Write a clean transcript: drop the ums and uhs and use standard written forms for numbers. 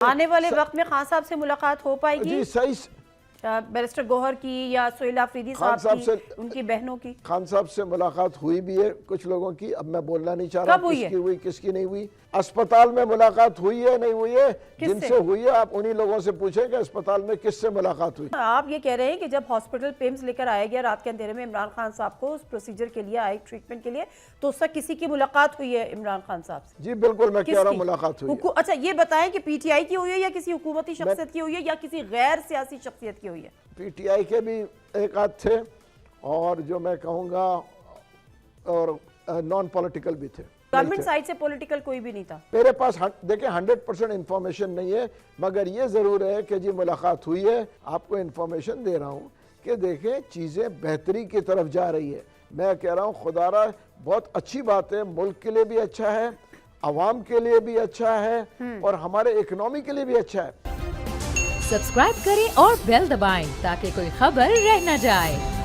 आने वाले वक्त में खान साहब से मुलाकात हो पाएगी? जी सही। बैरिस्टर गौहर की या सोहेल आफरीदी साहब की, उनकी बहनों की? खान साहब से मुलाकात हुई भी है कुछ लोगों की, अब मैं बोलना नहीं चाह रहा किसकी हुई किसकी नहीं हुई। अस्पताल में मुलाकात हुई है नहीं हुई है, जिनसे हुई है आप उन्हीं लोगों से पूछें कि अस्पताल में किससे मुलाकात हुई। आप ये कह रहे हैं कि जब हॉस्पिटल पिम्स लेकर आया गया रात के अंधेरे में इमरान खान साहब को उस प्रोसीजर के लिए आए ट्रीटमेंट के लिए, तो उससे किसी की मुलाकात हुई है इमरान खान साहब से? जी बिल्कुल, मैं कह रहा हूँ मुलाकात हुई है। अच्छा ये बताएं कि पीटीआई की हुई है या किसी हुकूमती शख्सियत की हुई है या किसी गैर सियासी शख्सियत की हुई है? पीटीआई के भी एक आध थे और जो मैं कहूँगा और नॉन पॉलिटिकल भी थे। गवर्नमेंट साइड से पॉलिटिकल कोई भी नहीं था मेरे पास। देखिए 100% इंफॉर्मेशन नहीं है, मगर ये ज़रूर है कि जी मुलाकात हुई है। आपको इंफॉर्मेशन दे रहा हूँ कि देखें चीज़ें बेहतरी की तरफ जा रही है। मैं कह रहा हूँ खुदारा बहुत अच्छी बात है, मुल्क के लिए भी अच्छा है, आवाम के लिए भी अच्छा है और हमारे इकोनॉमी के लिए भी अच्छा है। सब्सक्राइब करें और बेल दबाएं ताकि कोई खबर रह न जाए।